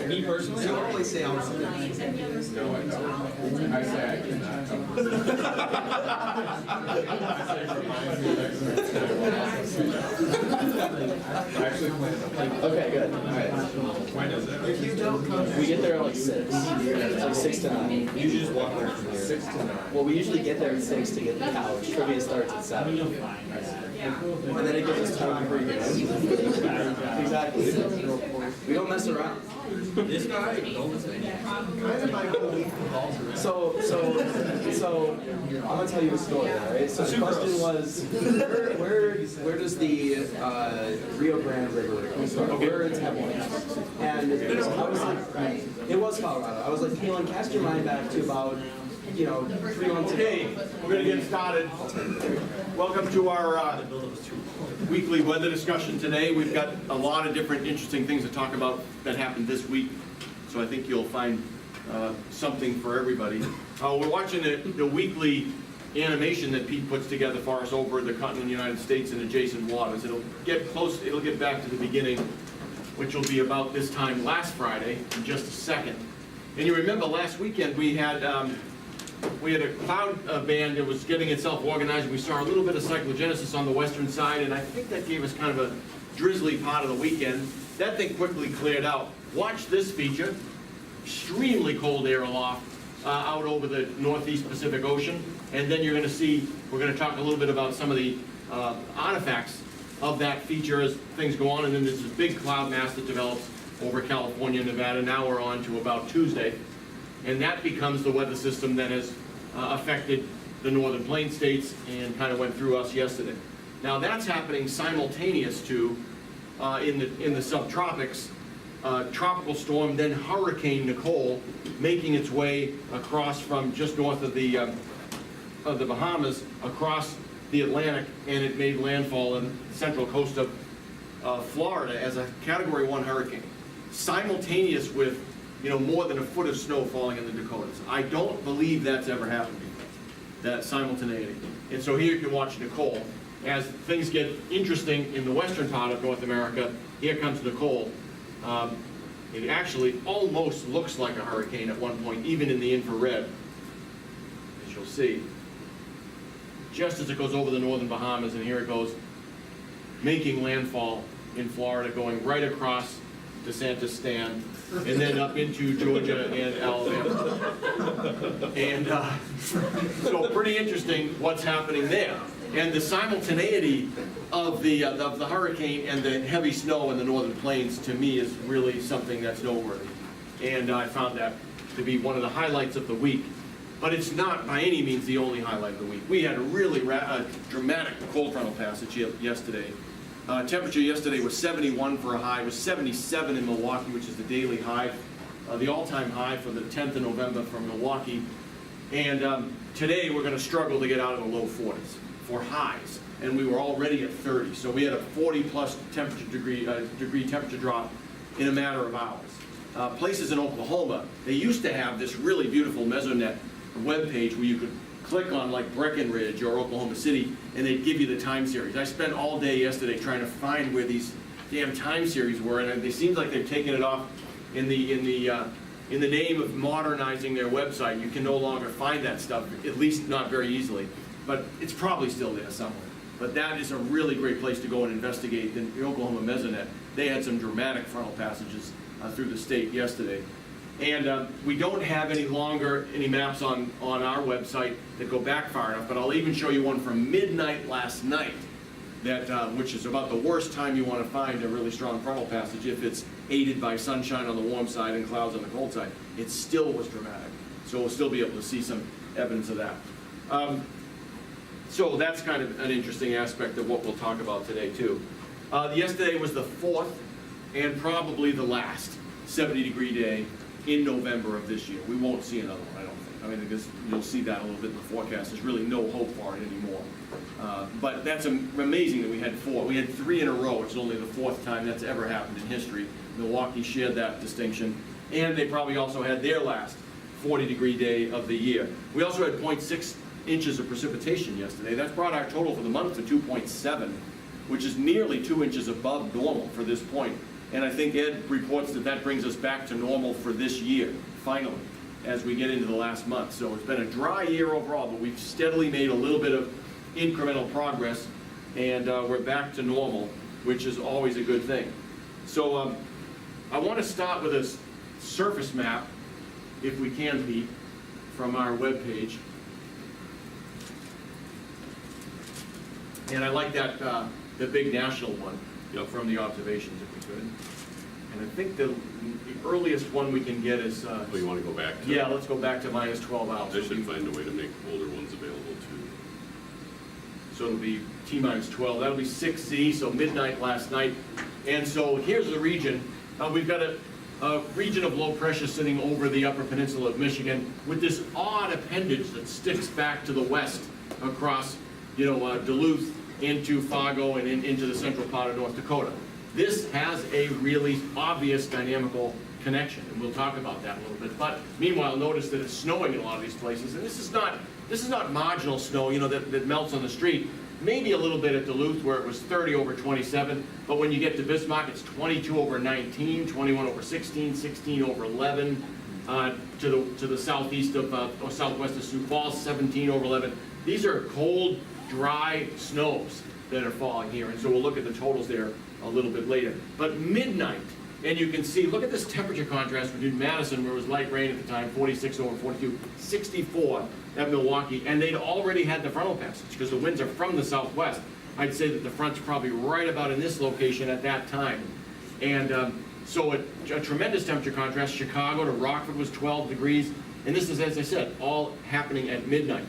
Me personally, I always say I'm No, I don't. I say I cannot come. I actually plan to play. Okay, good. All right. When is it? If you don't come, We get there at like 6. It's like 6 to 9. You usually just walk there from here. 6 to 9. Well, we usually get there at 6 to get the couch. Trivia starts at 7. And then it gives us time to breathe. Exactly. We don't mess around. this guy, kind of my whole week revolves around. So I'm gonna tell you a story, all right? So the question was, where does the Rio Grande River start? Where its headwaters? And I was like, it was Colorado. I was like, Kaylin, cast your mind back to about, 3 months ago. Okay, we're going to get started. Welcome to our weekly weather discussion today. We've got a lot of different interesting things to talk about that happened this week, so I think you'll find something for everybody. We're watching the weekly animation that Pete puts together for us over the continental United States and adjacent waters. It'll get close, it'll get back to the beginning, which will be about this time last Friday in just a second. And you remember last weekend we had a cloud band that was getting itself organized. We saw a little bit of cyclogenesis on the western side, and I think that gave us kind of a drizzly part of the weekend. That thing quickly cleared out. Watch this feature. Extremely cold air aloft out over the northeast Pacific Ocean. And then you're going to see, we're going to talk a little bit about some of the artifacts of that feature as things go on. And then there's this big cloud mass that develops over California and Nevada. Now we're on to about Tuesday. And that becomes the weather system that has affected the northern plain states and kind of went through us yesterday. Now that's happening simultaneous to, in the subtropics, tropical storm, then Hurricane Nicole, making its way across from just north of the Bahamas, across the Atlantic, and it made landfall in the central coast of Florida as a Category 1 hurricane, simultaneous with more than a foot of snow falling in the Dakotas. I don't believe that's ever happened before, that simultaneity. And so here you can watch Nicole. As things get interesting in the western part of North America, here comes Nicole. It actually almost looks like a hurricane at one point, even in the infrared, as you'll see. Just as it goes over the northern Bahamas, and here it goes, making landfall in Florida, going right across DeSantis stand, and then up into Georgia and Alabama. And so pretty interesting what's happening there. And the simultaneity of the hurricane and the heavy snow in the northern plains, to me, is really something that's noteworthy. And I found that to be one of the highlights of the week. But it's not by any means the only highlight of the week. We had a really dramatic cold frontal passage yesterday. Temperature yesterday was 71 for a high. It was 77 in Milwaukee, which is the daily high, the all-time high for the 10th of November from Milwaukee. And today we're going to struggle to get out of the low 40s for highs, and we were already at 30. So we had a 40-plus degree temperature drop in a matter of hours. Places in Oklahoma, they used to have this really beautiful Mesonet webpage where you could click on like Breckenridge or Oklahoma City, and they'd give you the time series. I spent all day yesterday trying to find where these damn time series were, and it seems like they've taken it off in the name of modernizing their website. You can no longer find that stuff, at least not very easily. But it's probably still there somewhere. But that is a really great place to go and investigate. The Oklahoma Mesonet, they had some dramatic frontal passages through the state yesterday. And we don't have any maps on our website that go back far enough, but I'll even show you one from midnight last night, which is about the worst time you want to find a really strong frontal passage if it's aided by sunshine on the warm side and clouds on the cold side. It still was dramatic. So we'll still be able to see some evidence of that. So that's kind of an interesting aspect of what we'll talk about today too. Yesterday was the 4th and probably the last 70-degree day in November of this year. We won't see another one, I don't think. I mean, because you'll see that a little bit in the forecast. There's really no hope for it anymore. But that's amazing that we had 4. We had 3 in a row, which is only the 4th time that's ever happened in history. Milwaukee shared that distinction. And they probably also had their last 40-degree day of the year. We also had 0.6 inches of precipitation yesterday. That's brought our total for the month to 2.7, which is nearly 2 inches above normal for this point And I think Ed reports that that brings us back to normal for this year, finally, as we get into the last month. So it's been a dry year overall, but we've steadily made a little bit of incremental progress, and we're back to normal, which is always a good thing. So I want to start with a surface map, if we can, Pete, from our webpage. And I like that, the big national one, from the observations, if we could. And I think the earliest one we can get is... Oh, you want to go back to? Yeah, let's go back to minus 12 hours. I should find a way to make older ones available too. So it'll be T minus 12. That'll be 6Z, so midnight last night. And so here's the region. We've got a region of low pressure sitting over the upper peninsula of Michigan with this odd appendage that sticks back to the west across, Duluth into Fargo and into the central part of North Dakota. This has a really obvious dynamical connection, and we'll talk about that a little bit. But meanwhile, notice that it's snowing in a lot of these places, and this is not marginal snow, that melts on the street. Maybe a little bit at Duluth where it was 30 over 27, but when you get to Bismarck, it's 22 over 19, 21 over 16, 16 over 11. To the southeast of or southwest of Sioux Falls, 17 over 11. These are cold, dry snows that are falling here, and so we'll look at the totals there a little bit later. But midnight, and you can see, look at this temperature contrast between Madison, where it was light rain at the time, 46 over 42, 64 at Milwaukee, and they'd already had the frontal passage because the winds are from the southwest. I'd say that the front's probably right about in this location at that time. And so a tremendous temperature contrast. Chicago to Rockford was 12 degrees, and this is, as I said, all happening at midnight.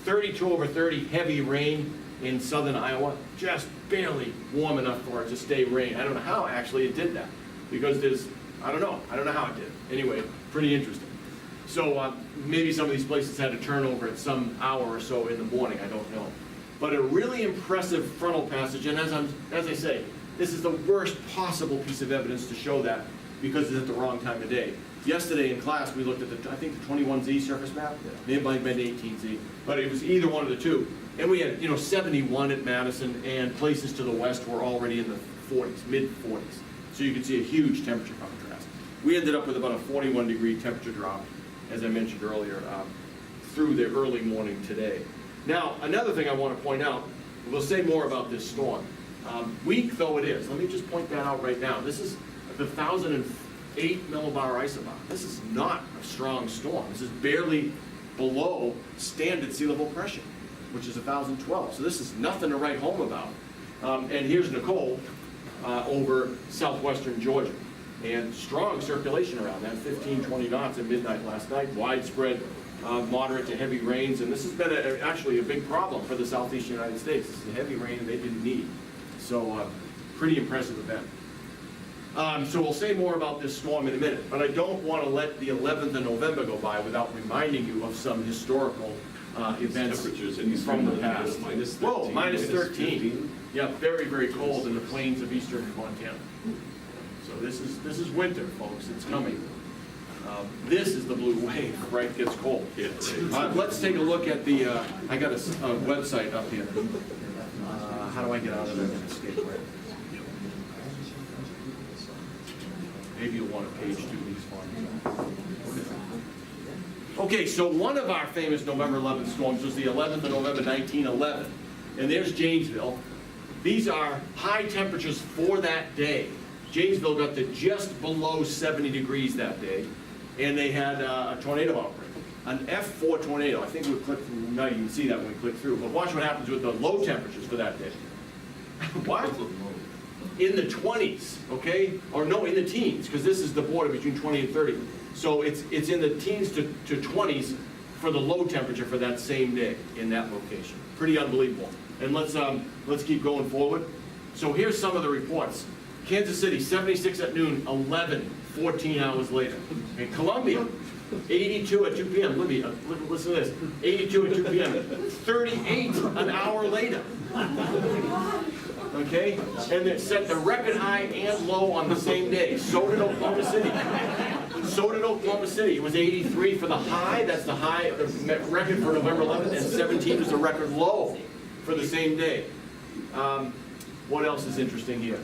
32 over 30, heavy rain in southern Iowa, just barely warm enough for it to stay rain. I don't know how actually it did that, because I don't know how it did. Anyway, pretty interesting. So maybe some of these places had a turnover at some hour or so in the morning, I don't know. But a really impressive frontal passage, and as I say, this is the worst possible piece of evidence to show that, because it's at the wrong time of day. Yesterday in class, we looked at I think the 21Z surface map. It might have been 18Z, but it was either one of the two. And we had, 71 at Madison, and places to the west were already in the 40s, mid-40s. So you can see a huge temperature contrast. We ended up with about a 41-degree temperature drop, as I mentioned earlier, through the early morning today. Now, another thing I want to point out, we'll say more about this storm. Weak though it is, let me just point that out right now. This is the 1,008 millibar isobar. This is not a strong storm. This is barely below standard sea level pressure, which is 1,012. So this is nothing to write home about. And here's Nicole over southwestern Georgia. And strong circulation around that, 15, 20 knots at midnight last night, widespread moderate to heavy rains. And this has been actually a big problem for the southeast United States. This is a heavy rain they didn't need. So pretty impressive event. So we'll say more about this storm in a minute, but I don't want to let the 11th of November go by without reminding you of some historical events from the past. Whoa, minus 13. Yeah, very, very cold in the plains of eastern Montana. So this is winter, folks. It's coming. This is the blue wave, right? It gets cold. Let's take a look at the, I got a website up here. How do I get out of it and escape? Right? Maybe you'll want a page 2 these ones. Okay, so one of our famous November 11th storms was the 11th of November 1911. And there's Janesville. These are high temperatures for that day. Janesville got to just below 70 degrees that day. And they had a tornado outbreak. An F4 tornado. I think we clicked through. Now you can see that when we click through. But watch what happens with the low temperatures for that day. What? In the 20s, okay? Or no, in the teens, because this is the border between 20 and 30. So it's in the teens to 20s for the low temperature for that same day in that location. Pretty unbelievable. And let's keep going forward. So here's some of the reports. Kansas City, 76 at noon, 11, 14 hours later. In Columbia, 82 at 2 p.m. Libya, listen to this. 82 at 2 p.m. 38 an hour later. Okay? And it set the record high and low on the same day. So did Oklahoma City. So did Oklahoma City. It was 83 for the high. That's the high, the record for November 11th. And 17 was the record low for the same day. What else is interesting here?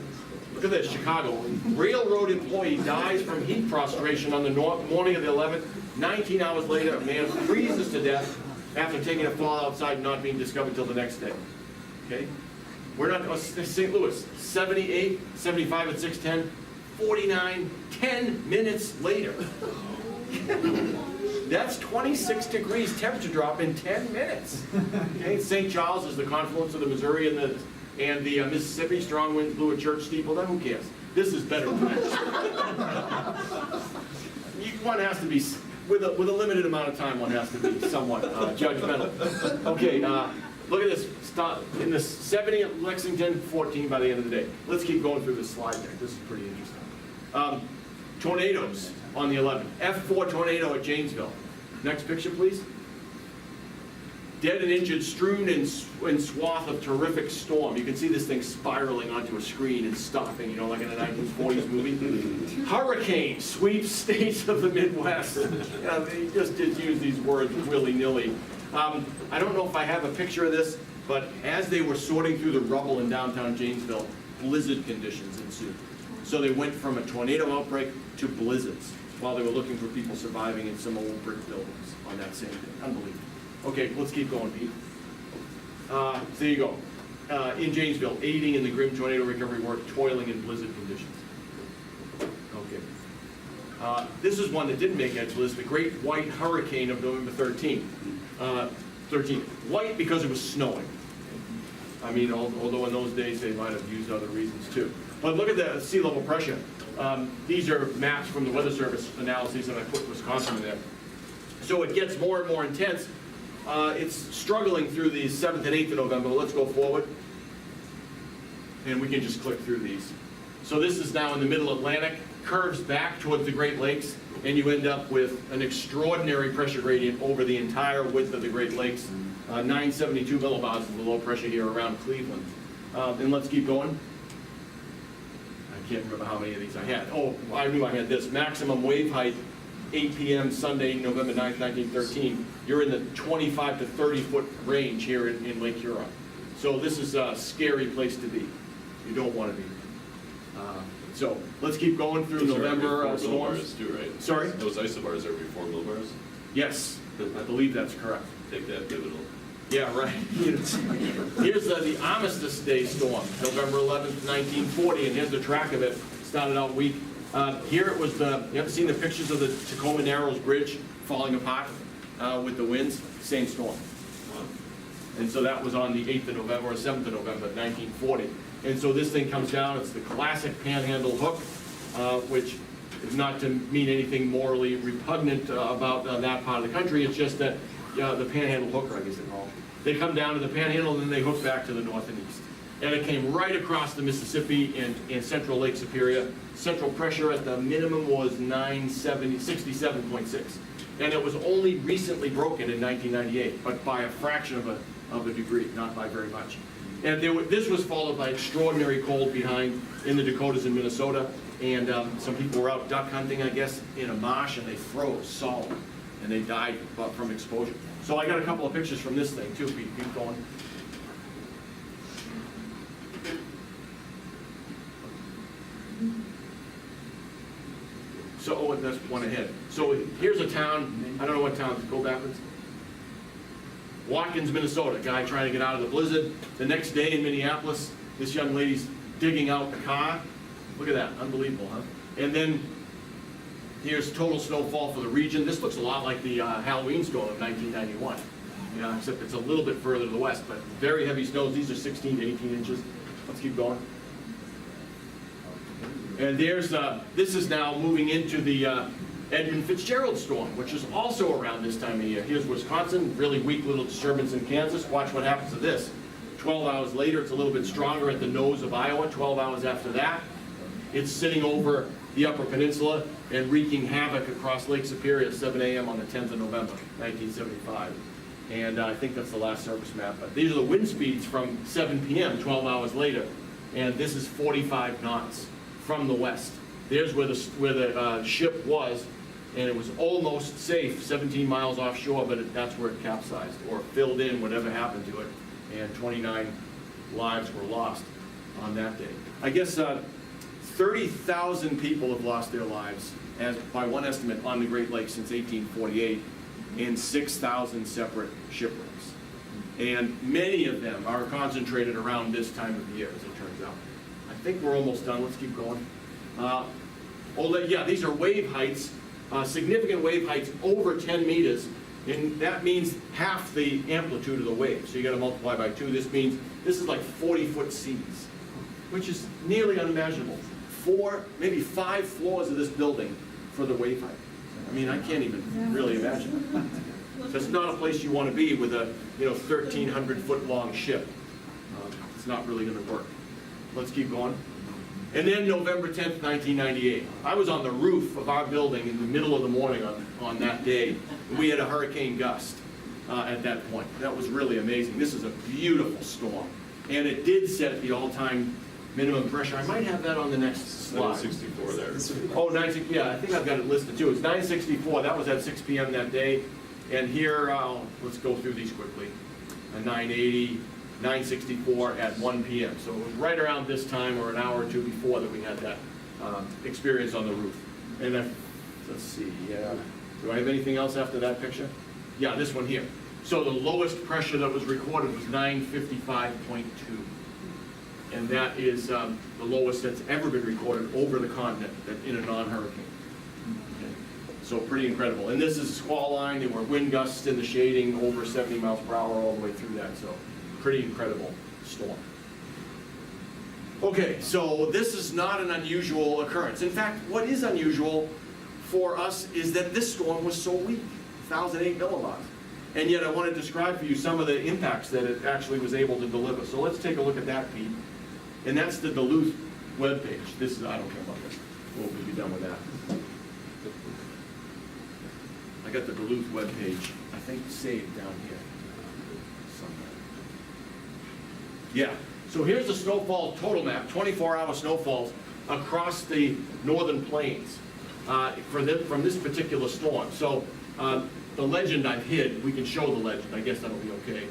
Look at this, Chicago. Railroad employee dies from heat prostration on the morning of the 11th. 19 hours later, a man freezes to death after taking a fall outside and not being discovered till the next day. Okay? We're not, St. Louis, 78, 75 at 6:10, 49, 10 minutes later. That's 26 degrees temperature drop in 10 minutes. Okay? St. Charles is the confluence of the Missouri and the Mississippi. Strong winds blew a church steeple. Then who cares? This is better than that. One has to be, with a limited amount of time, one has to be somewhat judgmental. Okay, look at this. Stop in the 70 at Lexington, 14 by the end of the day. Let's keep going through this slide deck. This is pretty interesting. Tornadoes on the 11th. F4 tornado at Janesville. Next picture, please. Dead and injured strewn in swath of terrific storm. You can see this thing spiraling onto a screen and stopping, you know, like in a 1940s movie. Hurricane sweeps states of the Midwest. They just did use these words willy-nilly. I don't know if I have a picture of this, but as they were sorting through the rubble in downtown Janesville, blizzard conditions ensued. So they went from a tornado outbreak to blizzards while they were looking for people surviving in some old brick buildings on that same day. Unbelievable. Okay, let's keep going, Pete. So there you go. In Janesville, aiding in the grim tornado recovery work, toiling in blizzard conditions. Okay. This is one that didn't make Ed's list, the Great White Hurricane of November 13th. 13th. White because it was snowing. I mean, although in those days they might have used other reasons too. But look at the sea level pressure. These are maps from the Weather Service analyses, and I put Wisconsin in there. So it gets more and more intense. It's struggling through the 7th and 8th of November. Let's go forward. And we can just click through these. So this is now in the middle Atlantic, curves back towards the Great Lakes, and you end up with an extraordinary pressure gradient over the entire width of the Great Lakes. 972 millibars is the low pressure here around Cleveland. And let's keep going. I can't remember how many of these I had. Oh, I knew I had this. Maximum wave height, 8 p.m. Sunday, November 9th, 1913. You're in the 25 to 30 foot range here in Lake Huron. So this is a scary place to be. You don't want to be. So let's keep going through Those are November every 4 storms. millibars too, right? Sorry? Those isobars are every 4 millibars? Yes, I believe that's correct. Take that pivotal. Yeah, right. Here's the Armistice Day storm, November 11th, 1940, and here's the track of it. Started out weak. Here it was you ever seen the pictures of the Tacoma Narrows Bridge falling apart with the winds? Same storm. And so that was on the 8th of November or 7th of November, 1940. And so this thing comes down, it's the classic panhandle hook, which is not to mean anything morally repugnant about that part of the country. It's just that the panhandle hooker, I guess they call it. They come down to the panhandle and then they hook back to the north and east. And it came right across the Mississippi and central Lake Superior. Central pressure at the minimum was 67.6. And it was only recently broken in 1998, but by a fraction of a degree, not by very much. And this was followed by extraordinary cold behind in the Dakotas and Minnesota. And some people were out duck hunting, I guess, in a marsh, and they froze solid. And they died from exposure. So I got a couple of pictures from this thing too, Pete. Keep going. So, oh, that's one ahead. So here's a town, I don't know what town, go backwards. Watkins, Minnesota, guy trying to get out of the blizzard. The next day in Minneapolis, this young lady's digging out the car. Look at that, unbelievable, huh? And then here's total snowfall for the region. This looks a lot like the Halloween storm of 1991. Yeah, except it's a little bit further to the west, but very heavy snows. These are 16 to 18 inches. Let's keep going. And there's, this is now moving into the Edmund Fitzgerald storm, which is also around this time of year. Here's Wisconsin, really weak little disturbance in Kansas. Watch what happens to this. 12 hours later, it's a little bit stronger at the nose of Iowa. 12 hours after that, it's sitting over the Upper Peninsula and wreaking havoc across Lake Superior at 7 a.m. on the 10th of November, 1975. And I think that's the last surface map. But these are the wind speeds from 7 p.m., 12 hours later. And this is 45 knots from the west. There's where the ship was, and it was almost safe, 17 miles offshore, but that's where it capsized, or filled in, whatever happened to it. And 29 lives were lost on that day. I guess 30,000 people have lost their lives, as by one estimate, on the Great Lakes since 1848, and 6,000 separate shipwrecks. And many of them are concentrated around this time of year, as it turns out. I think we're almost done. Let's keep going. Yeah, these are wave heights, significant wave heights over 10 meters, and that means half the amplitude of the wave. So you got to multiply by 2. This means this is like 40-foot seas, which is nearly unimaginable. 4, maybe 5 floors of this building for the wave height. I mean, I can't even really imagine. So it's not a place you want to be with a 1,300-foot long ship. It's not really going to work. Let's keep going. And then November 10th, 1998. I was on the roof of our building in the middle of the morning on that day. We had a hurricane gust at that point. That was really amazing. This is a beautiful storm. And it did set the all-time minimum pressure. I might have that on the next slide. 964 there. Oh, 960, yeah, I think I've got it listed too. It's 964, that was at 6 p.m. that day. And here, let's go through these quickly. 980, 964 at 1 p.m. So it was right around this time or an hour or two before that we had that experience on the roof. And let's see, do I have anything else after that picture? Yeah, this one here. So the lowest pressure that was recorded was 955.2. And that is the lowest that's ever been recorded over the continent in a non-hurricane. Okay. So pretty incredible. And this is a squall line. There were wind gusts in the shading over 70 miles per hour all the way through that. So pretty incredible storm. Okay, so this is not an unusual occurrence. In fact, what is unusual for us is that this storm was so weak, 1,008 millibars. And yet I want to describe for you some of the impacts that it actually was able to deliver. So let's take a look at that, Pete. And that's the Duluth webpage. This is, I don't care about this. We'll be done with that. I got the Duluth webpage, I think, saved down here somewhere. Yeah, so here's the snowfall total map, 24-hour snowfalls across the northern plains from this particular storm. So the legend I've hid, we can show the legend. I guess that'll be okay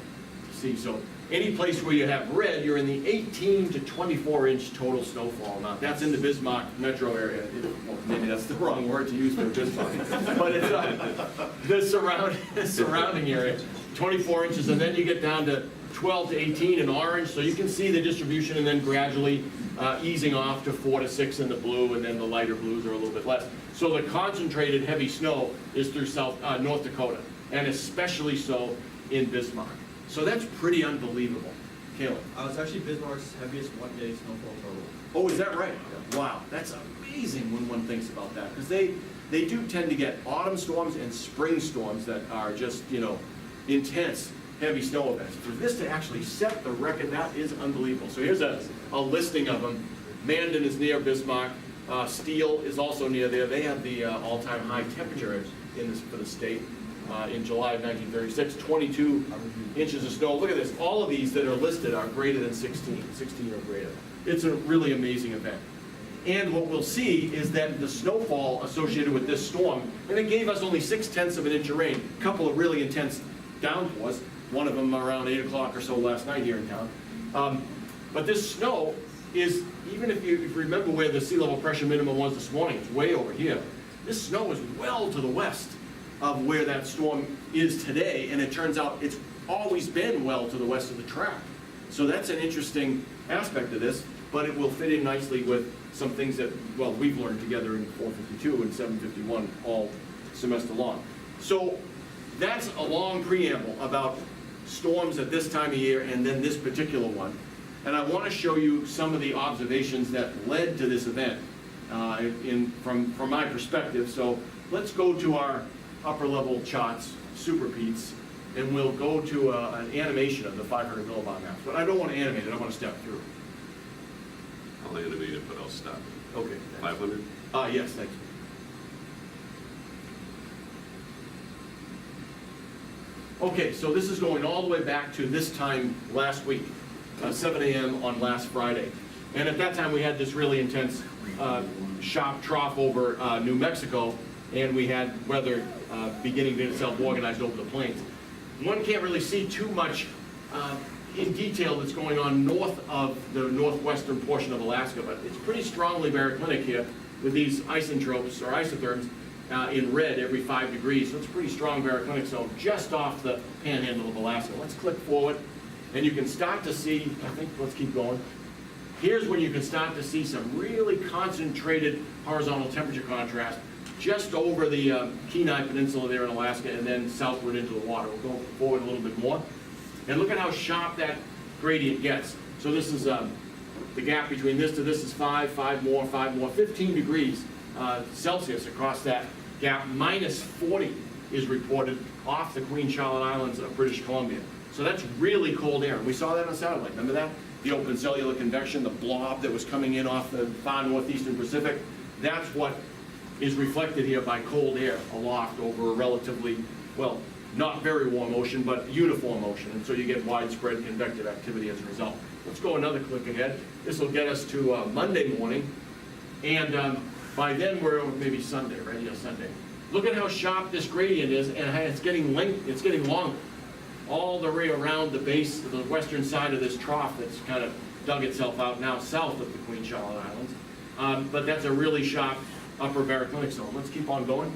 to see. So any place where you have red, you're in the 18 to 24-inch total snowfall amount. That's in the Bismarck metro area. Well, maybe that's the wrong word to use for Bismarck. But it's the surrounding area, 24 inches, and then you get down to 12 to 18 in orange, so you can see the distribution, and then gradually easing off to 4 to 6 in the blue, and then the lighter blues are a little bit less. So the concentrated heavy snow is through North Dakota, and especially so in Bismarck. So that's pretty unbelievable. Caleb? It's actually Bismarck's heaviest one-day snowfall total. Oh, is that right? Wow, that's amazing when one thinks about that, because they do tend to get autumn storms and spring storms that are just, intense, heavy snow events. For this to actually set the record, that is unbelievable. So here's a listing of them. Mandan is near Bismarck. Steele is also near there. They have the all-time high temperature for the state. In July of 1936, 22 inches of snow. Look at this. All of these that are listed are greater than 16 or greater. It's a really amazing event. And what we'll see is that the snowfall associated with this storm, and it gave us only 0.6 of an inch of rain, a couple of really intense downpours, one of them around 8 o'clock or so last night here in town. But this snow is, even if you remember where the sea level pressure minimum was this morning, it's way over here. This snow is well to the west of where that storm is today, and it turns out it's always been well to the west of the track. So that's an interesting aspect of this, but it will fit in nicely with some things that, well, we've learned together in 452 and 751 all semester long. So that's a long preamble about storms at this time of year and then this particular one. And I want to show you some of the observations that led to this event from my perspective. So let's go to our upper level charts, Super Pete's, and we'll go to an animation of the 500 millibar maps. But I don't want to animate it, I want to step through. I'll animate it, but I'll stop. Okay. 500? Yes, thanks. Okay, so this is going all the way back to this time last week, 7 a.m. on last Friday. And at that time we had this really intense sharp trough over New Mexico, and we had weather beginning to get itself organized over the plains. One can't really see too much in detail that's going on north of the northwestern portion of Alaska, but it's pretty strongly baroclinic here with these isotropes or isotherms in red every 5 degrees. So it's a pretty strong baroclinic zone just off the panhandle of Alaska. Let's click forward, and you can start to see, I think, let's keep going. Here's when you can start to see some really concentrated horizontal temperature contrast just over the Kenai Peninsula there in Alaska and then southward into the water. We'll go forward a little bit more. And look at how sharp that gradient gets. So this is the gap between this to this is 5 more, 15 degrees Celsius across that gap. Minus 40 is reported off the Queen Charlotte Islands of British Columbia. So that's really cold air. And we saw that on satellite. Remember that? The open cellular convection, the blob that was coming in off the far northeastern Pacific. That's what is reflected here by cold air aloft over a relatively, well, not very warm ocean, but uniform ocean. And so you get widespread convective activity as a result. Let's go another click ahead. This will get us to Monday morning. And by then we're maybe Sunday, right? Yeah, Sunday. Look at how sharp this gradient is, and it's getting longer. All the way around the base, the western side of this trough that's kind of dug itself out now south of the Queen Charlotte Islands. But that's a really sharp upper baroclinic zone. Let's keep on going.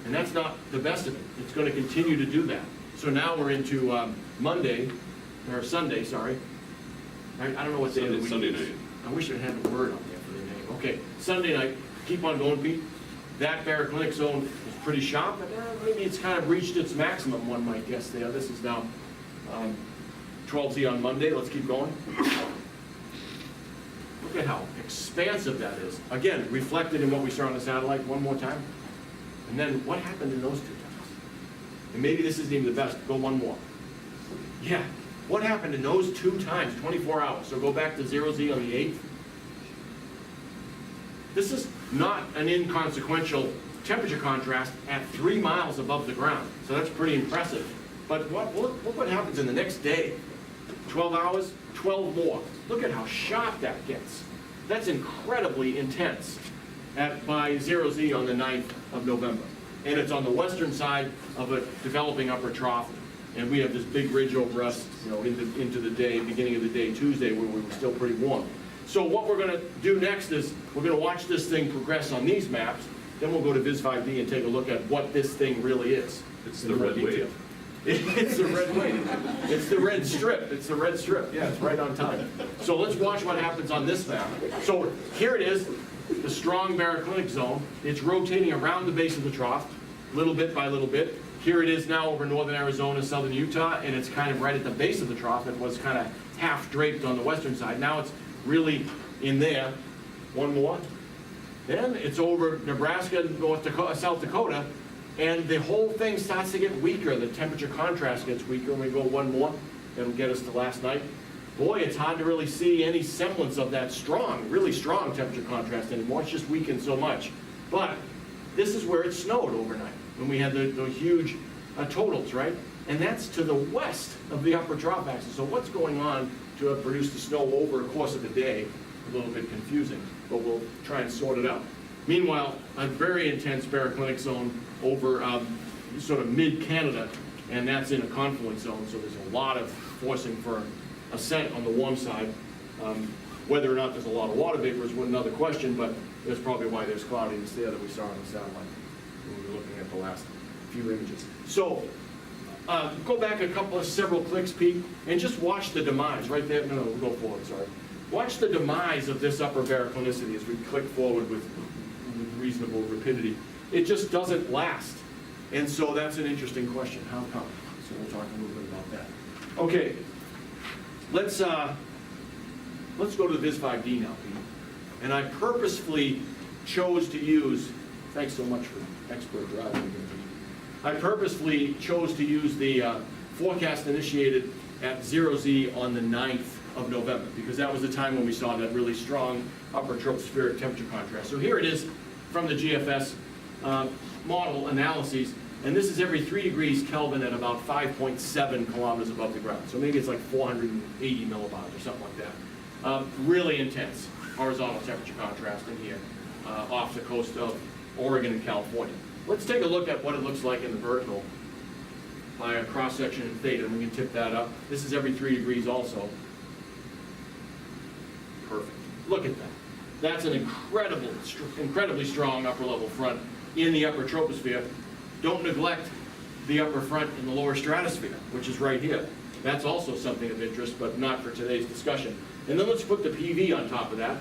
And that's not the best of it. It's going to continue to do that. So now we're into Monday, or Sunday, sorry. I don't know what day of the week Sunday it is. night. I wish it had a word on there for the name. Okay, Sunday night. Keep on going, Pete. That baroclinic zone is pretty sharp, but maybe it's kind of reached its maximum, one might guess there. This is now 12Z on Monday. Let's keep going. Look at how expansive that is. Again, reflected in what we saw on the satellite one more time. And then what happened in those 2 times? And maybe this isn't even the best. Go one more. Yeah, what happened in those 2 times, 24 hours? So go back to 0Z on the 8th. This is not an inconsequential temperature contrast at 3 miles above the ground. So that's pretty impressive. But look what happens in the next day. 12 hours, 12 more. Look at how sharp that gets. That's incredibly intense by 0Z on the 9th of November. And it's on the western side of a developing upper trough. And we have this big ridge over us, you know, into the day, beginning of the day, Tuesday, where we were still pretty warm. So what we're going to do next is we're going to watch this thing progress on these maps. Then we'll go to Viz 5D and take a look at what this thing really is. It's the red wave. It's the red wave. It's the red strip. It's the red strip. Yeah, it's right on time. So let's watch what happens on this map. So here it is, the strong baroclinic zone. It's rotating around the base of the trough, little bit by little bit. Here it is now over northern Arizona, southern Utah, and it's kind of right at the base of the trough. It was kind of half draped on the western side. Now it's really in there. One more. Then it's over Nebraska, North Dakota, South Dakota, and the whole thing starts to get weaker. The temperature contrast gets weaker. And we go one more. That'll get us to last night. Boy, it's hard to really see any semblance of that strong, really strong temperature contrast anymore. It's just weakened so much. But this is where it snowed overnight, when we had the huge totals, right? And that's to the west of the upper trough axis. So what's going on to have produced the snow over the course of the day? A little bit confusing, but we'll try and sort it out. Meanwhile, a very intense baroclinic zone over sort of mid-Canada, and that's in a confluence zone, so there's a lot of forcing for ascent on the warm side. Whether or not there's a lot of water vapor is another question, but that's probably why there's cloudiness there that we saw on the satellite when we were looking at the last few images. So go back several clicks, Pete, and just watch the demise right there. No, we'll go forward, sorry. Watch the demise of this upper baroclinicity as we click forward with reasonable rapidity. It just doesn't last. And so that's an interesting question. How come? So we'll talk a little bit about that. Okay, let's go to the Viz 5D now, Pete. And I purposefully chose to use, thanks so much for expert driving again, Pete. I purposefully chose to use the forecast initiated at 0Z on the 9th of November, because that was the time when we saw that really strong upper tropospheric temperature contrast. So here it is from the GFS model analyses, and this is every 3 degrees Kelvin at about 5.7 kilometers above the ground. So maybe it's like 480 millibars or something like that. Really intense horizontal temperature contrast in here off the coast of Oregon and California. Let's take a look at what it looks like in the vertical. by a cross-section in theta, and we can tip that up. This is every 3 degrees also. Perfect. Look at that. That's an incredibly strong upper level front in the upper troposphere. Don't neglect the upper front in the lower stratosphere, which is right here. That's also something of interest, but not for today's discussion. And then let's put the PV on top of that.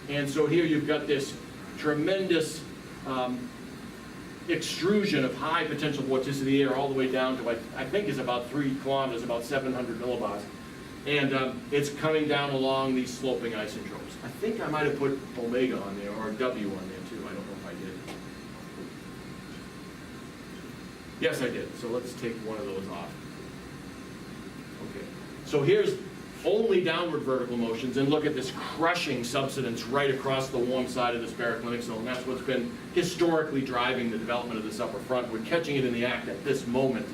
And so here you've got this tremendous extrusion of high potential vorticity air all the way down to, I think is about 3 kilometers, about 700 millibars. And it's coming down along these sloping isotropes. I think I might have put omega on there, or W on there too. I don't know if I did. Yes, I did. So let's take one of those off. Okay. So here's only downward vertical motions, and look at this crushing subsidence right across the warm side of this baroclinic zone. That's what's been historically driving the development of this upper front. We're catching it in the act at this moment.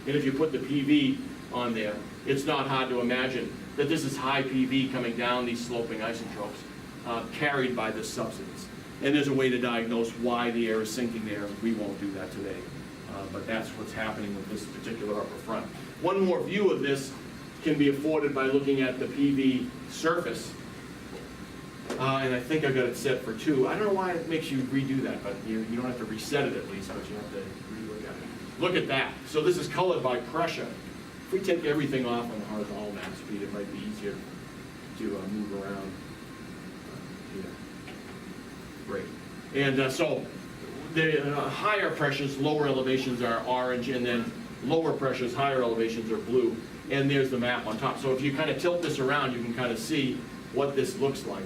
And if you put the PV on there, it's not hard to imagine that this is high PV coming down these sloping isotropes, carried by this subsidence. And there's a way to diagnose why the air is sinking there. We won't do that today, but that's what's happening with this particular upper front. One more view of this can be afforded by looking at the PV surface. And I think I got it set for 2. I don't know why it makes you redo that, but you don't have to reset it at least, but you have to relook at it. Look at that. So this is colored by pressure. If we take everything off on the horizontal map speed, it might be easier to move around here. Great. And so the higher pressures, lower elevations are orange, and then lower pressures, higher elevations are blue. And there's the map on top. So if you kind of tilt this around, you can kind of see what this looks like.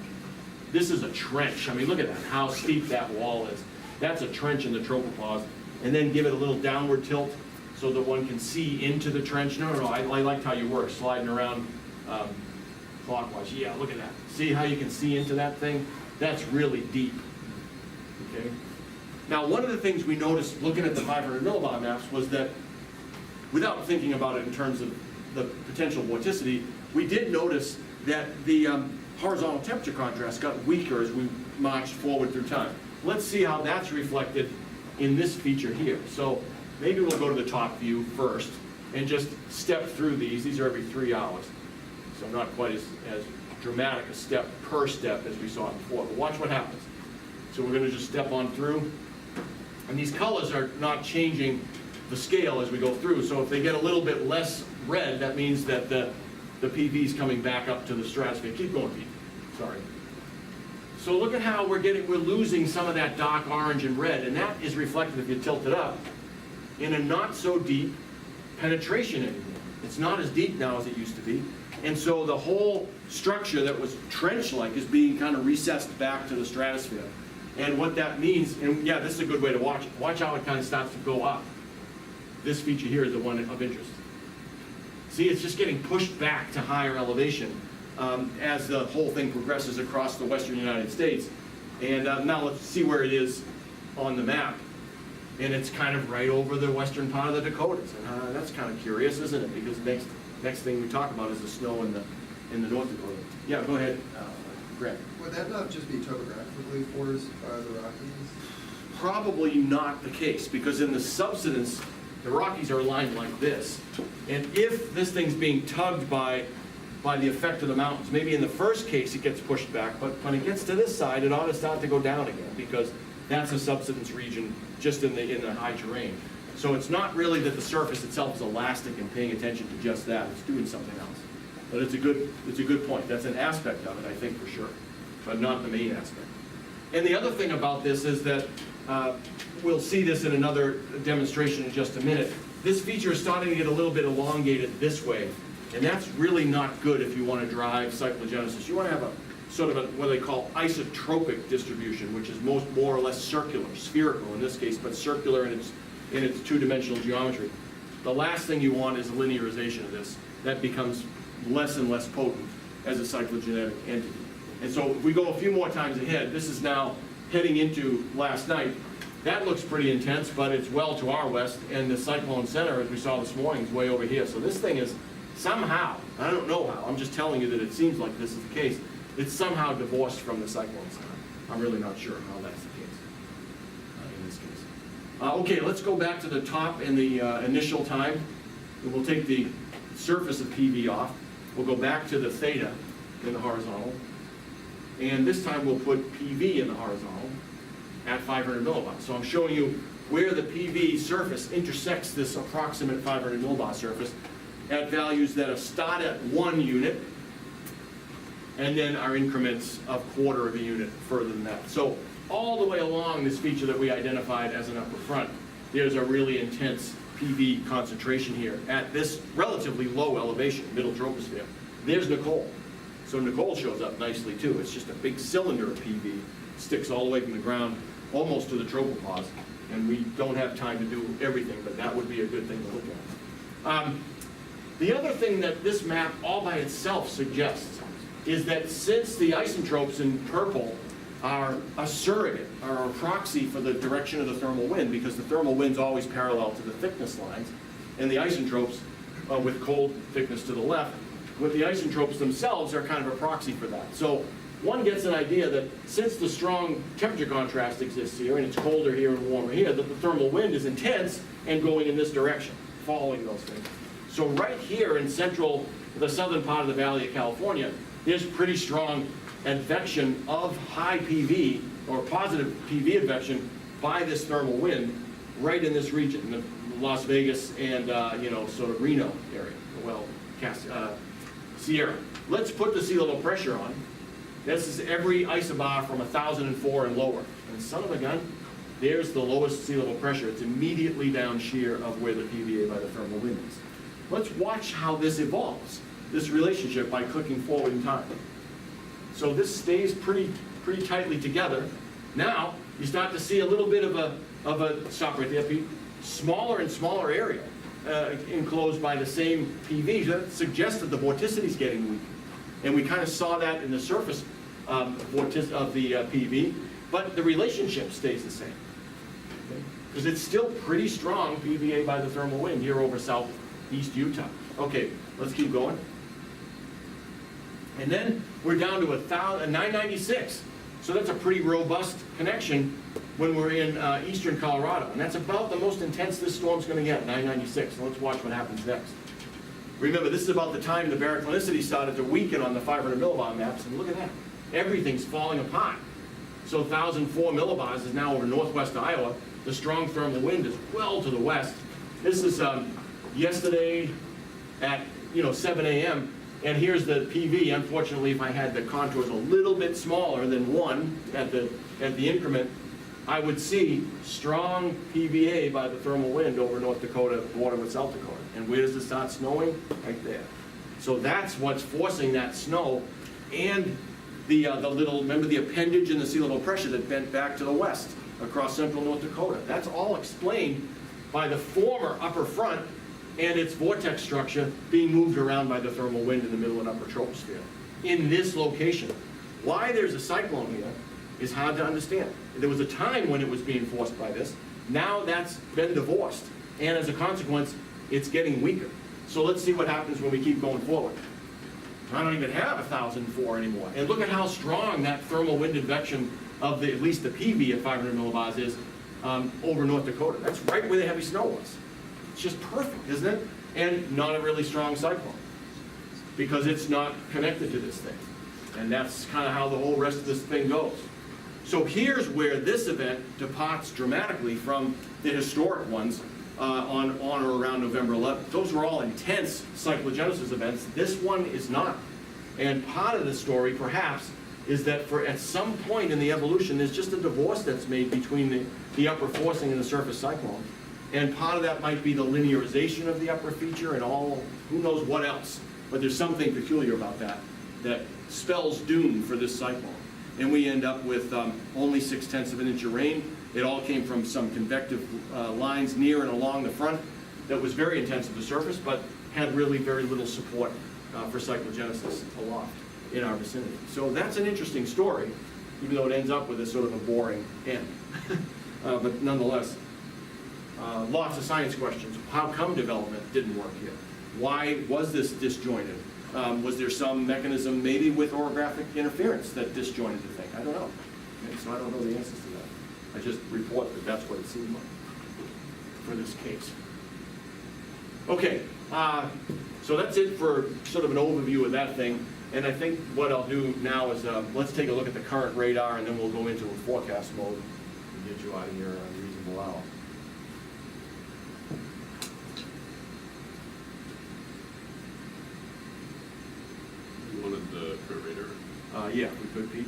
This is a trench. I mean, look at that, how steep that wall is. That's a trench in the tropopause. And then give it a little downward tilt so that one can see into the trench. No, I liked how you work, sliding around clockwise. Yeah, look at that. See how you can see into that thing? That's really deep, okay? Now, one of the things we noticed looking at the 500 millibar maps was that, without thinking about it in terms of the potential vorticity, we did notice that the horizontal temperature contrast got weaker as we marched forward through time. Let's see how that's reflected in this feature here. So maybe we'll go to the top view first and just step through these. These are every 3 hours. So not quite as dramatic a step per step as we saw before, but watch what happens. So we're gonna just step on through. And these colors are not changing the scale as we go through. So if they get a little bit less red, that means that the PV is coming back up to the stratosphere. Keep going, Pete. Sorry. So look at how we're losing some of that dark orange and red, and that is reflected, if you tilt it up, in a not so deep penetration anymore. It's not as deep now as it used to be. And so the whole structure that was trench-like is being kind of recessed back to the stratosphere. And what that means, and yeah, this is a good way to watch it. Watch how it kind of starts to go up. This feature here is the one of interest. See, it's just getting pushed back to higher elevation as the whole thing progresses across the western United States. And now let's see where it is on the map. And it's kind of right over the western part of the Dakotas. And that's kind of curious, isn't it? Because next thing we talk about is the snow in the North Dakota. Yeah, go ahead, Greg. Would that not just be topographically forced by the Rockies? Probably not the case, because in the subsidence, the Rockies are aligned like this. And if this thing's being tugged by the effect of the mountains, maybe in the first case it gets pushed back, but when it gets to this side, it ought to start to go down again, because that's a subsidence region just in the high terrain. So it's not really that the surface itself is elastic and paying attention to just that, it's doing something else. But it's a good point. That's an aspect of it, I think, for sure, but not the main aspect. And the other thing about this is that we'll see this in another demonstration in just a minute. This feature is starting to get a little bit elongated this way, and that's really not good if you want to drive cyclogenesis. You want to have a sort of what they call isotropic distribution, which is more or less circular, spherical in this case, but circular in its two-dimensional geometry. The last thing you want is a linearization of this. That becomes less and less potent as a cyclogenetic entity. And so if we go a few more times ahead, this is now heading into last night. That looks pretty intense, but it's well to our west, and the cyclone center, as we saw this morning, is way over here. So this thing is somehow, I don't know how, I'm just telling you that it seems like this is the case, it's somehow divorced from the cyclone center. I'm really not sure how that's the case in this case. Okay, let's go back to the top and the initial time. And we'll take the surface of PV off. We'll go back to the theta in the horizontal. And this time we'll put PV in the horizontal at 500 millibar. So I'm showing you where the PV surface intersects this approximate 500 millibar surface at values that start at 1 unit and then are increments of quarter of a unit further than that. So all the way along this feature that we identified as an upper front, there's a really intense PV concentration here at this relatively low elevation, middle troposphere. There's Nicole. So Nicole shows up nicely too. It's just a big cylinder of PV, sticks all the way from the ground almost to the tropopause. And we don't have time to do everything, but that would be a good thing to look at. The other thing that this map all by itself suggests is that since the isotopes in purple are a surrogate, are a proxy for the direction of the thermal wind, because the thermal wind's always parallel to the thickness lines, and the isotopes with cold thickness to the left, with the isotopes themselves are kind of a proxy for that. So one gets an idea that since the strong temperature contrast exists here, and it's colder here and warmer here, that the thermal wind is intense and going in this direction, following those things. So right here in the southern part of the Valley of California, there's pretty strong advection of high PV, or positive PV advection, by this thermal wind right in this region, in the Las Vegas and, sort of Reno area, well, Sierra. Let's put the sea level pressure on. This is every isobar from 1,004 and lower. And son of a gun, there's the lowest sea level pressure. It's immediately down shear of where the PVA by the thermal wind is. Let's watch how this evolves, this relationship, by clicking forward in time. So this stays pretty tightly together. Now, you start to see a little bit of a stop right there, Pete, smaller and smaller area enclosed by the same PV. That suggests that the vorticity is getting weaker. And we kind of saw that in the surface vorticity of the PV, but the relationship stays the same. Because it's still pretty strong PVA by the thermal wind here over southeast Utah. Okay, let's keep going. And then we're down to 996. So that's a pretty robust connection when we're in eastern Colorado. And that's about the most intense this storm's going to get, 996. So let's watch what happens next. Remember, this is about the time the baroclinicity started to weaken on the 500 millibar maps. And look at that. Everything's falling apart. So 1,004 millibars is now over northwest Iowa. The strong thermal wind is well to the west. This is yesterday at 7 a.m. And here's the PV. Unfortunately, if I had the contours a little bit smaller than 1 at the increment, I would see strong PVA by the thermal wind over North Dakota, border with South Dakota. And where does it start snowing? Right there. So that's what's forcing that snow. And the little, remember the appendage in the sea level pressure that bent back to the west across central North Dakota. That's all explained by the former upper front and its vortex structure being moved around by the thermal wind in the middle and upper troposphere in this location. Why there's a cyclone here is hard to understand. There was a time when it was being forced by this. Now that's been divorced. And as a consequence, it's getting weaker. So let's see what happens when we keep going forward. I don't even have 1,004 anymore. And look at how strong that thermal wind advection of at least the PV at 500 millibars is over North Dakota. That's right where the heavy snow was. It's just perfect, isn't it? And not a really strong cyclone, because it's not connected to this thing. And that's kind of how the whole rest of this thing goes. So here's where this event departs dramatically from the historic ones on or around November 11th. Those were all intense cyclogenesis events. This one is not. And part of the story, perhaps, is that at some point in the evolution, there's just a divorce that's made between the upper forcing and the surface cyclone. And part of that might be the linearization of the upper feature and all, who knows what else. But there's something peculiar about that spells doom for this cyclone. And we end up with only 0.6 of an inch of rain. It all came from some convective lines near and along the front that was very intense at the surface, but had really very little support for cyclogenesis aloft in our vicinity. So that's an interesting story, even though it ends up with a sort of a boring end. But nonetheless, lots of science questions. How come development didn't work here? Why was this disjointed? Was there some mechanism, maybe with orographic interference, that disjointed the thing? I don't know. Okay, so I don't know the answers to that. I just report that that's what it seemed like. for this case. Okay, so that's it for sort of an overview of that thing. And I think what I'll do now is let's take a look at the current radar, and then we'll go into a forecast mode and get you out of here in a reasonable hour. You wanted the current radar? Yeah, if we could, Pete.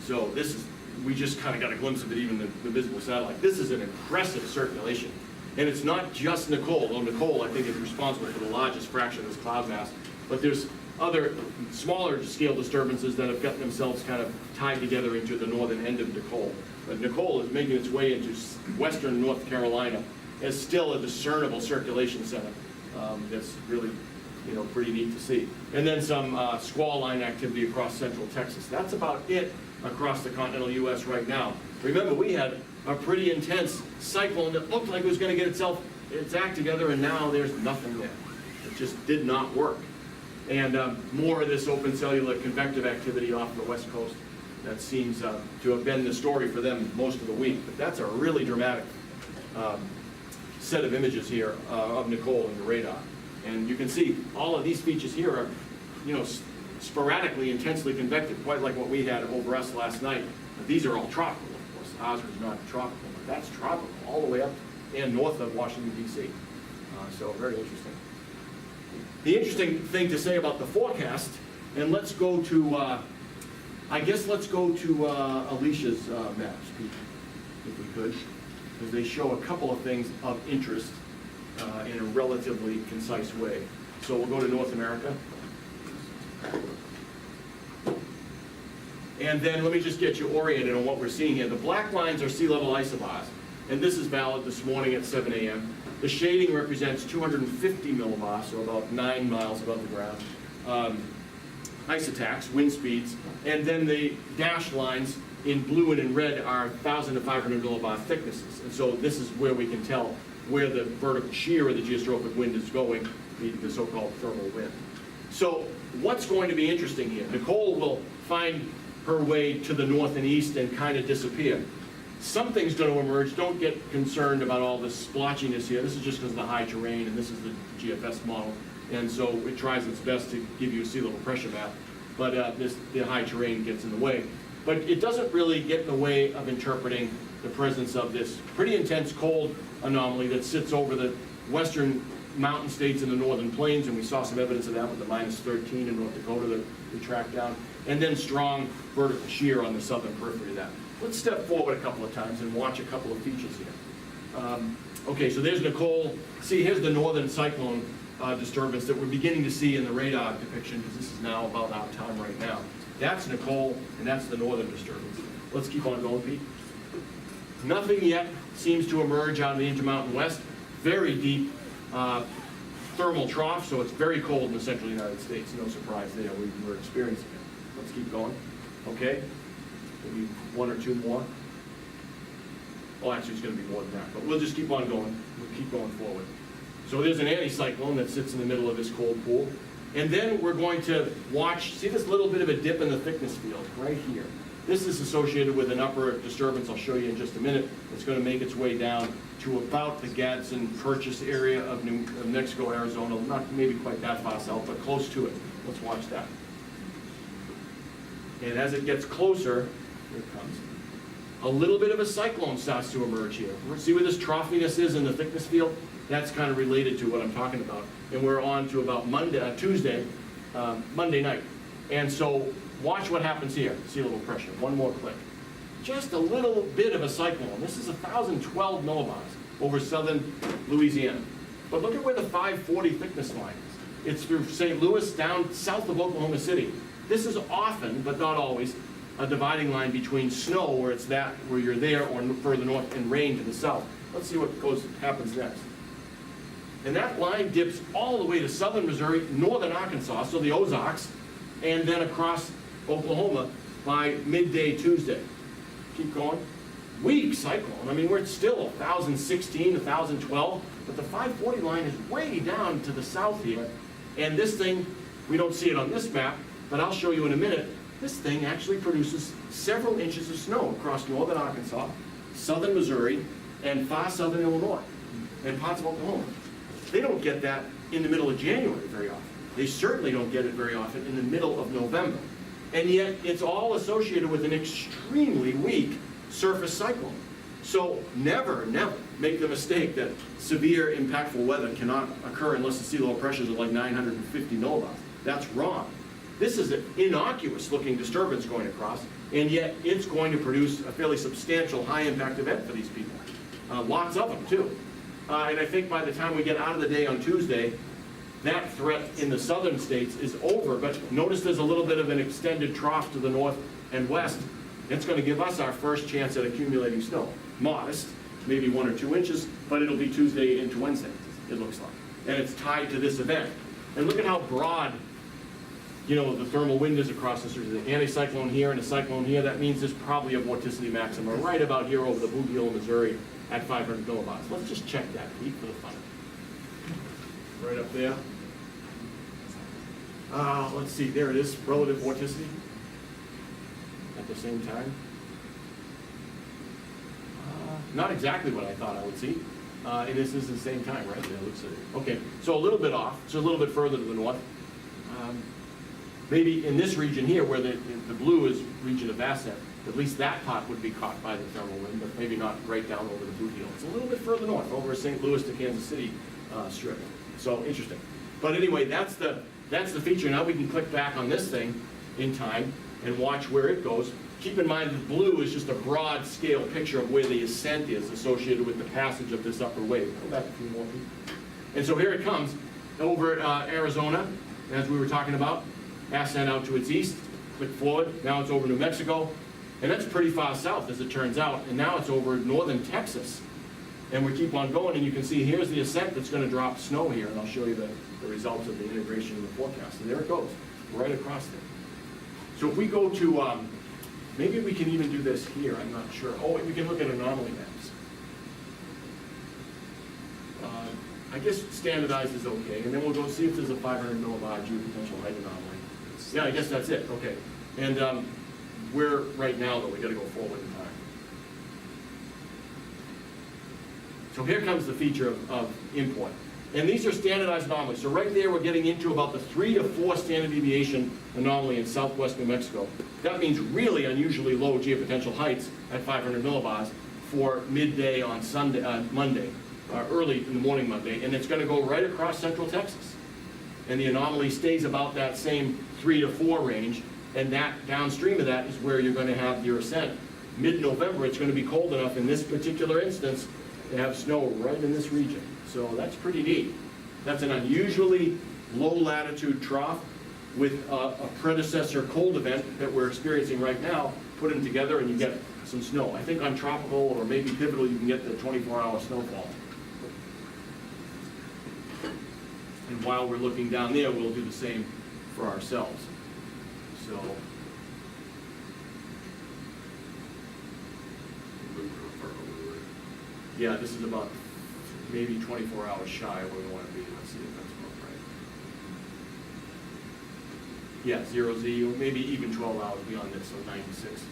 So this is, we just kind of got a glimpse of it, even the visible satellite. This is an impressive circulation. And it's not just Nicole, though Nicole, I think, is responsible for the largest fraction of this cloud mass. But there's other smaller scale disturbances that have gotten themselves kind of tied together into the northern end of Nicole. But Nicole is making its way into western North Carolina as still a discernible circulation center. That's really, pretty neat to see. And then some squall line activity across central Texas. That's about it across the continental U.S. right now. Remember, we had a pretty intense cyclone that looked like it was going to get its act together, and now there's nothing there. It just did not work. And more of this open cellular convective activity off the west coast. That seems to have been the story for them most of the week. But that's a really dramatic set of images here of Nicole in the radar. And you can see all of these features here are, sporadically intensely convective, quite like what we had over us last night. But these are all tropical, of course. Ours was not tropical, but that's tropical all the way up and north of Washington, D.C. So very interesting. The interesting thing to say about the forecast, and let's go to, let's go to Alicia's maps, Pete, if we could, because they show a couple of things of interest in a relatively concise way. So we'll go to North America. And then let me just get you oriented on what we're seeing here. The black lines are sea level isobars, and this is valid this morning at 7 a.m. The shading represents 250 millibars, so about 9 miles above the ground. Ice attacks, wind speeds, and then the dashed lines in blue and in red are 1,000 to 500 millibar thicknesses. And so this is where we can tell where the vertical shear of the geostrophic wind is going, the so-called thermal wind. So what's going to be interesting here? Nicole will find her way to the north and east and kind of disappear. Something's going to emerge. Don't get concerned about all this splotchiness here. This is just because of the high terrain, and this is the GFS model. And so it tries its best to give you a sea level pressure map, but the high terrain gets in the way. But it doesn't really get in the way of interpreting the presence of this pretty intense cold anomaly that sits over the western mountain states in the northern plains, and we saw some evidence of that with the -13 in North Dakota that we tracked down, and then strong vertical shear on the southern periphery of that. Let's step forward a couple of times and watch a couple of features here. Okay, so there's Nicole. See, here's the northern cyclone disturbance that we're beginning to see in the radar depiction, because this is now about our time right now. That's Nicole, and that's the northern disturbance. Let's keep on going, Pete. Nothing yet seems to emerge out of the Intermountain West. Very deep thermal trough, so it's very cold in the central United States. No surprise there. We're experiencing it. Let's keep going. Okay. Maybe one or two more. Well, actually, it's going to be more than that, but we'll just keep on going. We'll keep going forward. So there's an anticyclone that sits in the middle of this cold pool. And then we're going to watch, see this little bit of a dip in the thickness field right here. This is associated with an upper disturbance I'll show you in just a minute. It's going to make its way down to about the Gadsden Purchase area of New Mexico, Arizona. Not maybe quite that far south, but close to it. Let's watch that. And as it gets closer, here it comes. A little bit of a cyclone starts to emerge here. See where this troughiness is in the thickness field? That's kind of related to what I'm talking about. And we're on to about Tuesday, Monday night. And so watch what happens here. See a little pressure. One more click. Just a little bit of a cyclone. This is 1,012 millibars over southern Louisiana. But look at where the 540 thickness line is. It's through St. Louis down south of Oklahoma City. This is often, but not always, a dividing line between snow, where you're there, or further north, and rain to the south. Let's see what happens next. And that line dips all the way to southern Missouri, northern Arkansas, so the Ozarks, and then across Oklahoma by midday Tuesday. Keep going. Weak cyclone. I mean, we're still 1,016, 1,012, but the 540 line is way down to the south here. And this thing, we don't see it on this map, but I'll show you in a minute, this thing actually produces several inches of snow across northern Arkansas, southern Missouri, and far southern Illinois, and parts of Oklahoma. They don't get that in the middle of January very often. They certainly don't get it very often in the middle of November. And yet, it's all associated with an extremely weak surface cyclone. So never, never make the mistake that severe, impactful weather cannot occur unless the sea level pressures are like 950 millibars. That's wrong. This is an innocuous-looking disturbance going across, and yet it's going to produce a fairly substantial high-impact event for these people. Lots of them, too. And I think by the time we get out of the day on Tuesday, that threat in the southern states is over, but notice there's a little bit of an extended trough to the north and west. It's going to give us our first chance at accumulating snow. Modest, maybe 1 or 2 inches, but it'll be Tuesday into Wednesday, it looks like. And it's tied to this event. And look at how broad, you know, the thermal wind is across this. There's an anticyclone here and a cyclone here. That means there's probably a vorticity maximum right about here over the Blue Hill, Missouri at 500 millibars. Let's just check that, Pete, for the fun. Right up there. Let's see, there it is, relative vorticity at the same time. Not exactly what I thought I would see. And this is the same time, right? Yeah, it looks like it. Okay, so a little bit off, so a little bit further to the north. Maybe in this region here, where the blue is region of ascent, at least that part would be caught by the thermal wind, but maybe not right down over the Blue Hill. It's a little bit further north, over St. Louis to Kansas City strip. So interesting. But anyway, that's the feature. Now we can click back on this thing in time and watch where it goes. Keep in mind that blue is just a broad scale picture of where the ascent is associated with the passage of this upper wave. Go back a few more feet. And so here it comes over Arizona, as we were talking about, ascent out to its east, click forward, now it's over New Mexico, and that's pretty far south as it turns out, and now it's over northern Texas. And we keep on going, and you can see here's the ascent that's going to drop snow here, and I'll show you the results of the integration of the forecast. And there it goes, right across there. So if we go to, maybe we can even do this here, I'm not sure. Oh, we can look at anomaly maps. I guess standardized is okay, and then we'll go see if there's a 500 millibar geopotential height anomaly. Yeah, I guess that's it, okay. And we're, right now though, we gotta go forward in time. So here comes the feature of import. And these are standardized anomalies. So right there, we're getting into about the 3 to 4 standard deviation anomaly in southwest New Mexico. That means really unusually low geopotential heights at 500 millibars for midday on Monday, early in the morning Monday, and it's gonna go right across central Texas. And the anomaly stays about that same 3 to 4 range, and that downstream of that is where you're gonna have your ascent. Mid-November, it's gonna be cold enough in this particular instance to have snow right in this region. So that's pretty neat. That's an unusually low latitude trough with a predecessor cold event that we're experiencing right now. Put them together and you get some snow. I think on tropical or maybe pivotal you can get the 24-hour snowfall. And while we're looking down there, we'll do the same for ourselves. So, yeah, this is about maybe 24 hours shy of where we want to be. Let's see if that's about right. Yeah, 0Z, or maybe even 12 hours beyond this, so 96.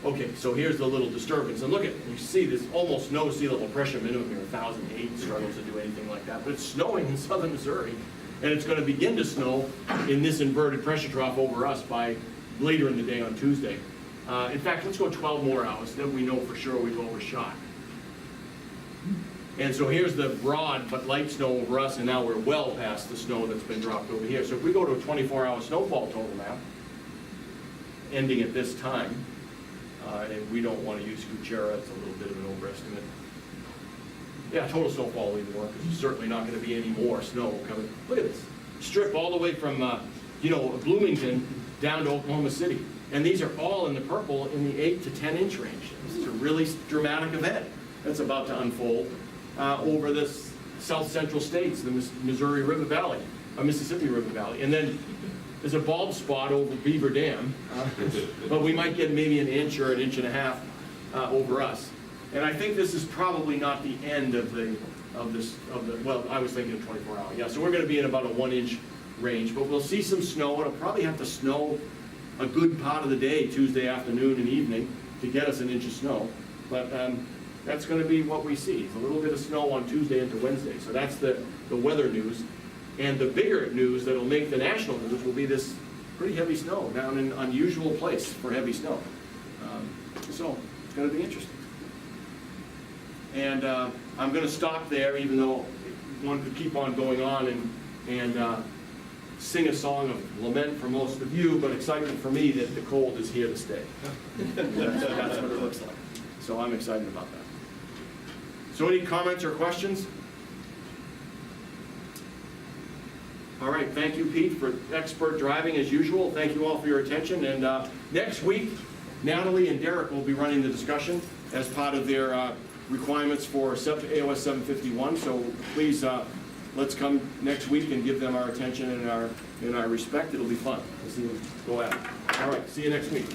Okay, so here's the little disturbance. And look at, you see there's almost no sea level pressure minimum here. 1,008 struggles to do anything like that. But it's snowing in southern Missouri. And it's going to begin to snow in this inverted pressure trough over us by later in the day on Tuesday. In fact, let's go 12 more hours. Then we know for sure we've overshot. And so here's the broad but light snow over us, and now we're well past the snow that's been dropped over here. So if we go to a 24-hour snowfall total map, ending at this time, and we don't want to use Kuchera, it's a little bit of an overestimate. Yeah, total snowfall will even work, because there's certainly not going to be any more snow coming. Look at this. Strip all the way from, Bloomington down to Oklahoma City. And these are all in the purple in the 8 to 10 inch range. This is a really dramatic event that's about to unfold over the south central states, the Missouri River Valley, Mississippi River Valley. And then there's a bald spot over Beaver Dam, but we might get maybe an inch or an inch and a half over us. And I think this is probably not the end of well, I was thinking of 24 hours. Yeah, so we're going to be in about a 1 inch range, but we'll see some snow. It'll probably have to snow a good part of the day, Tuesday afternoon and evening, to get us an inch of snow. But that's going to be what we see. It's a little bit of snow on Tuesday into Wednesday. So that's the weather news. And the bigger news that'll make the national news will be this pretty heavy snow down in an unusual place for heavy snow. So it's going to be interesting. And I'm going to stop there, even though one could keep on going on and sing a song of lament for most of you, but excitement for me that the cold is here to stay. That's what it looks like. So I'm excited about that. So any comments or questions? All right, thank you, Pete, for expert driving as usual. Thank you all for your attention. And next week, Natalie and Derek will be running the discussion as part of their requirements for AOS 751. So please, let's come next week and give them our attention and our respect. It'll be fun. We'll see them go at it. All right, see you next week.